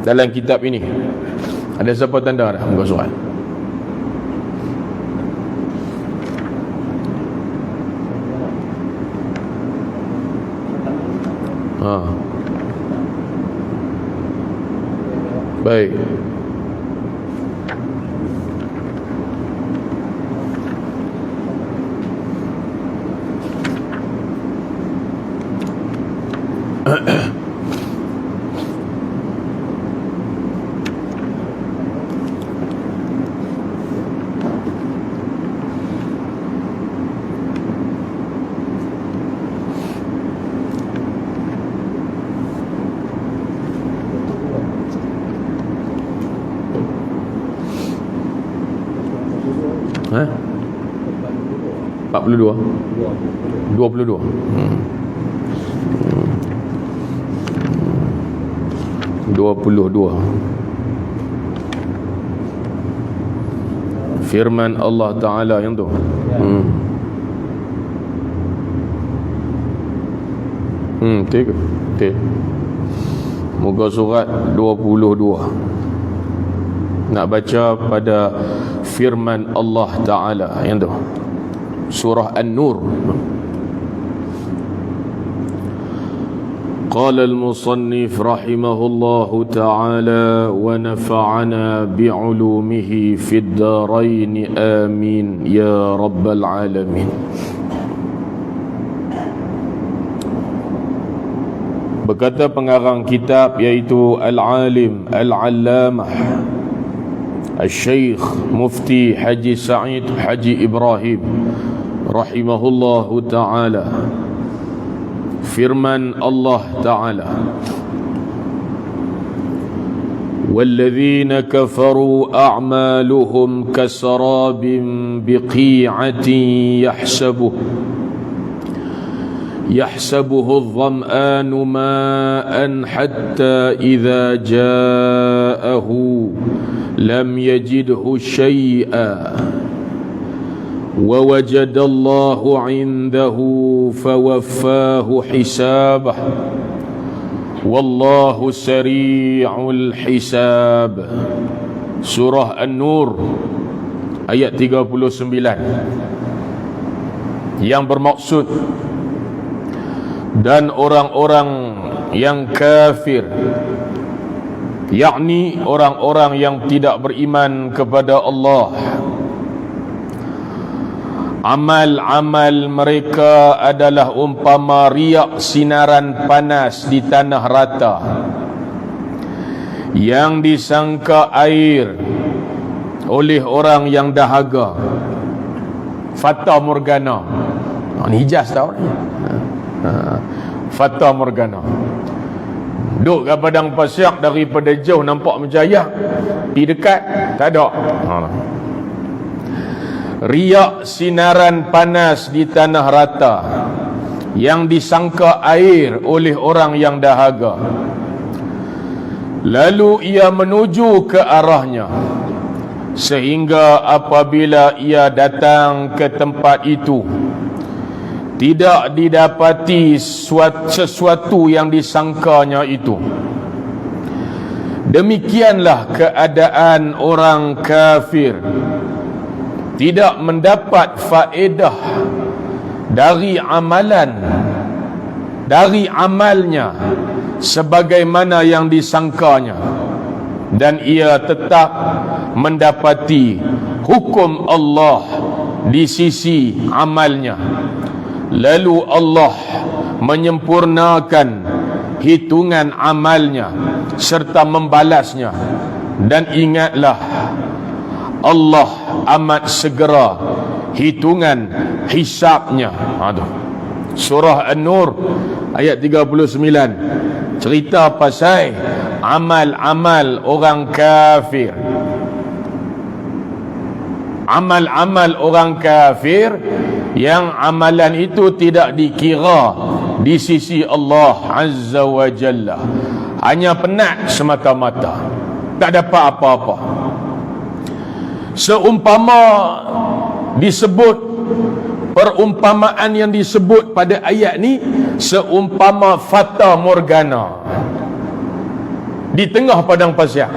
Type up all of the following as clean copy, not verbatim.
dalam kitab ini. Ada siapa tanda dah muka surat? Baik. Ha? 42 22 22 firman Allah Ta'ala yang tu. Tiga. Muka surat 22. Nak baca pada firman Allah Ta'ala yang tu, surah An-Nur. قال المصنف رحمه الله تعالى ونفعنا بعلومه في الدارين آمين يا رب العالمين. Berkata pengarang kitab iaitu Al-Alim Al-Allamah Al-Syeikh Mufti Haji Sa'id Haji Ibrahim rahimahullahu ta'ala, firman Allah Ta'ala, وَالَّذِينَ كَفَرُوا أَعْمَالُهُمْ كَسَرَابٍ بِقِيعَةٍ يحسبه الظمآن ماء حتى إذا جاءه لم يجده شيئا ووجد الله عنده فوفاه حسابه والله سريع الحساب. Surah An-Nur ayat 39, yang bermaksud dan orang-orang yang kafir, yakni orang-orang yang tidak beriman kepada Allah, amal-amal mereka adalah umpama riak sinaran panas di tanah rata yang disangka air oleh orang yang dahaga. Fata Morgana. Ini hijaz tau ni. Fata Morgana. Duduk kat padang pasir, daripada jauh nampak macam ayak, pergi dekat tak ada. Riak sinaran panas di tanah rata yang disangka air oleh orang yang dahaga. Lalu ia menuju ke arahnya, sehingga apabila ia datang ke tempat itu, tidak didapati sesuatu yang disangkanya itu. Demikianlah keadaan orang kafir, tidak mendapat faedah dari amalnya sebagaimana yang disangkanya, dan ia tetap mendapati hukum Allah di sisi amalnya. Lalu Allah menyempurnakan hitungan amalnya serta membalasnya, dan ingatlah Allah amat segera hitungan hisabnya. Surah An-Nur ayat 39 cerita pasal amal-amal orang kafir. Amal-amal orang kafir yang amalan itu tidak dikira di sisi Allah Azza wa Jalla, hanya penat semata-mata, tak dapat apa-apa. Seumpama disebut, perumpamaan yang disebut pada ayat ni seumpama fata morgana. di tengah padang pasir.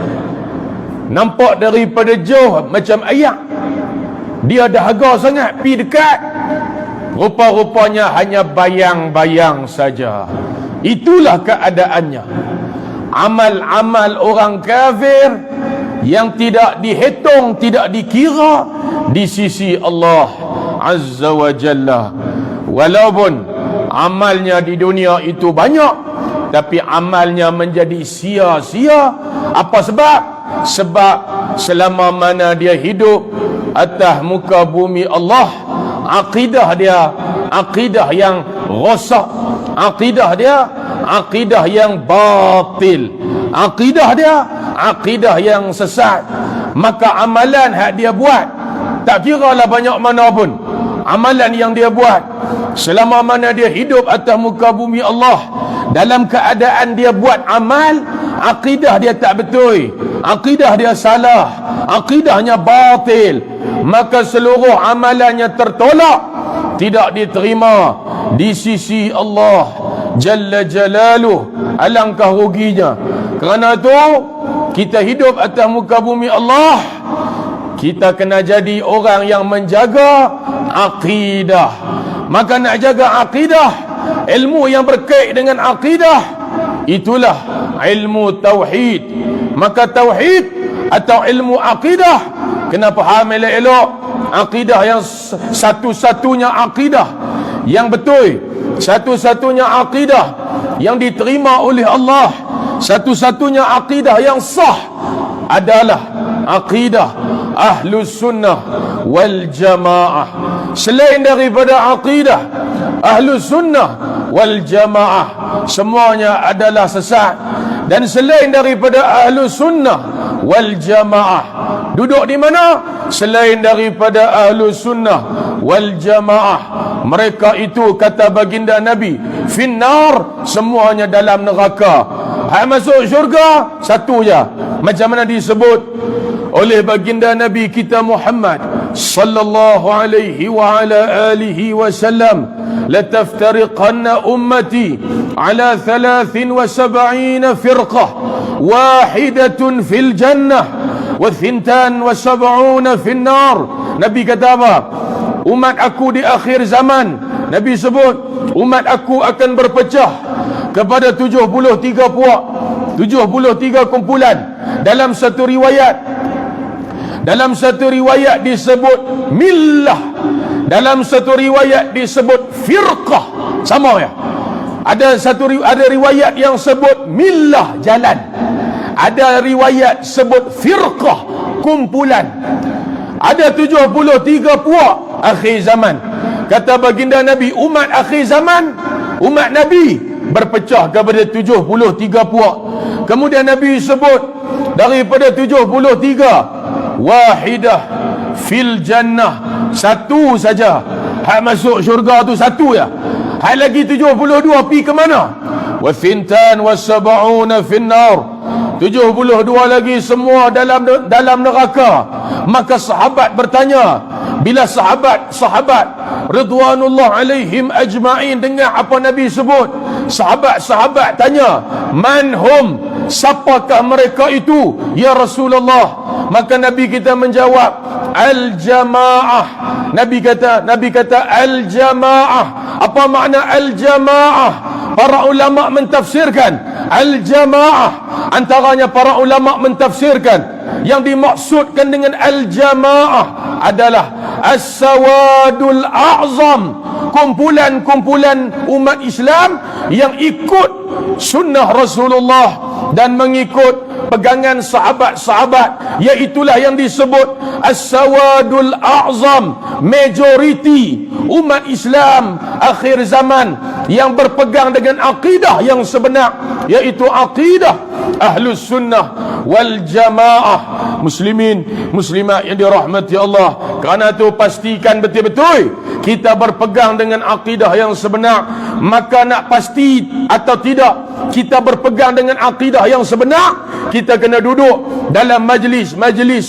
Nampak daripada jauh macam ayak. Dia dahaga sangat, pi dekat. Rupa-rupanya hanya bayang-bayang saja. Itulah keadaannya. Amal-amal orang kafir yang tidak dihitung, tidak dikira di sisi Allah Azza wa Jalla. Walaupun amalnya di dunia itu banyak, tapi amalnya menjadi sia-sia. Apa sebab? Sebab selama mana dia hidup atas muka bumi Allah, akidah dia akidah yang rosak, akidah dia akidah yang batil, akidah dia akidah yang sesat. Maka amalan hak dia buat, tak kira lah banyak mana pun amalan yang dia buat, selama mana dia hidup atas muka bumi Allah, dalam keadaan dia buat amal, akidah dia tak betul, akidah dia salah, akidahnya batil, maka seluruh amalannya tertolak, tidak diterima di sisi Allah Jalla Jalaluh. Alangkah ruginya. Kerana itu kita hidup atas muka bumi Allah, kita kena jadi orang yang menjaga akidah. Maka nak jaga akidah, ilmu yang berkait dengan akidah, itulah ilmu tauhid. Maka tauhid atau ilmu akidah kena faham elok-elok. Akidah yang satu-satunya akidah yang betul, satu-satunya akidah yang diterima oleh Allah, satu-satunya akidah yang sah adalah akidah Ahlus Sunnah wal Jamaah. Selain daripada akidah Ahlus Sunnah wal Jamaah, semuanya adalah sesat. Dan selain daripada Ahlus Sunnah wal Jamaah, duduk di mana? Selain daripada Ahlus Sunnah wal Jamaah, mereka itu kata baginda Nabi, finnar, semuanya dalam neraka. Hak masuk syurga satu je, macam mana disebut oleh baginda Nabi kita Muhammad sallallahu alaihi wa ala alihi wasallam, lataftariqanna ummati ala 73 firqah, wahidatun fil jannah wa 72 fil nar. Nabi kata apa? Umat aku di akhir zaman, Nabi sebut umat aku akan berpecah kepada 73 puak, 73 kumpulan. Dalam satu riwayat disebut millah, dalam satu riwayat disebut firqah. Sama ya. Ada riwayat yang sebut millah, jalan. Ada riwayat sebut firqah, kumpulan. Ada 73 puak akhir zaman. Kata baginda Nabi, umat akhir zaman, umat Nabi berpecah kepada 73 puak. Kemudian Nabi sebut daripada 73, wahidah fil jannah, satu saja hak masuk syurga tu, satu ya. Hak lagi 72 pi ke mana? Wa thintan wa sab'una fin nar, 72 lagi semua dalam neraka. Maka sahabat bertanya, bila sahabat ridwanullah alaihim ajma'in dengar apa Nabi sebut, sahabat tanya, manhum, siapakah mereka itu ya Rasulullah? Maka Nabi kita menjawab, al-jamaah. Nabi kata al-jamaah. Apa makna al-jamaah? Para ulama mentafsirkan al-jamaah, antaranya para ulama mentafsirkan yang dimaksudkan dengan al-jamaah adalah as-sawadul a'zam, kumpulan-kumpulan umat Islam yang ikut sunnah Rasulullah dan mengikut pegangan sahabat-sahabat, iaitulah yang disebut as-sawadul a'zam, majoriti umat Islam akhir zaman yang berpegang dengan akidah yang sebenar, iaitu akidah Ahlus Sunnah wal Jamaah. Muslimin muslimat yang dirahmati Allah, kerana itu pastikan betul-betul kita berpegang dengan akidah yang sebenar. Maka nak pasti atau tidak kita berpegang dengan akidah yang sebenar, kita kena duduk dalam majlis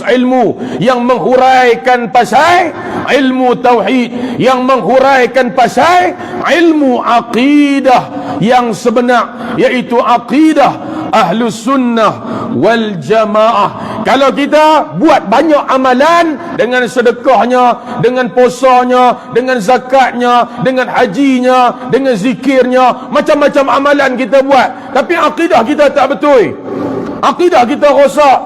ilmu yang menghuraikan pasal ilmu tauhid, yang menghuraikan pasal ilmu akidah yang sebenar, iaitu akidah Ahlus Sunnah wal Jamaah. Kalau kita buat banyak amalan, dengan sedekahnya, dengan posanya, dengan zakatnya, dengan hajinya, dengan zikirnya, macam-macam amalan kita buat, tapi akidah kita tak betul, akidah kita rosak,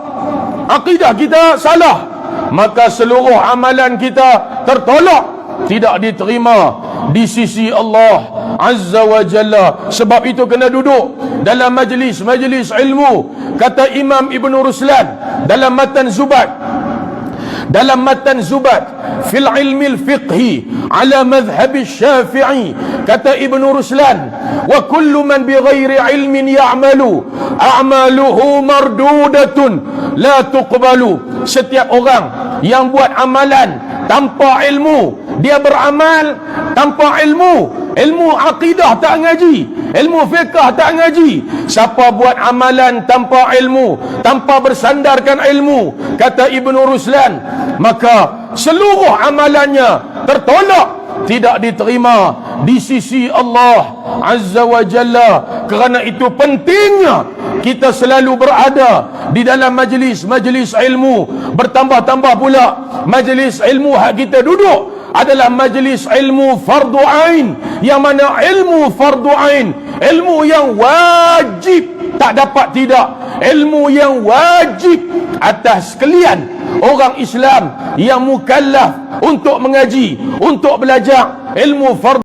akidah kita salah, maka seluruh amalan kita tertolak, tidak diterima di sisi Allah Azza wa Jalla. Sebab itu kena duduk dalam majlis ilmu. Kata Imam Ibn Ruslan dalam matan Zubat fil ilmi al-fiqhi ala madhhab Syafi'i, kata Ibn Ruslan, wa kullu man bighairi ilmin ya'malu a'maluhu mardudatun la tuqbalu. Setiap orang yang buat amalan tanpa ilmu, dia beramal tanpa ilmu akidah tak ngaji, ilmu fiqh tak ngaji. Siapa buat amalan tanpa ilmu, tanpa bersandarkan ilmu, kata Ibn Ruslan, maka seluruh amalannya tertolak, tidak diterima di sisi Allah Azza wa Jalla. Kerana itu pentingnya kita selalu berada di dalam majlis ilmu. Bertambah-tambah pula majlis ilmu hak kita duduk adalah majlis ilmu fardu ain, yang mana ilmu fardu ain, ilmu yang wajib, tak dapat tidak, ilmu yang wajib atas sekalian orang Islam yang mukallaf untuk mengaji, untuk belajar ilmu fardu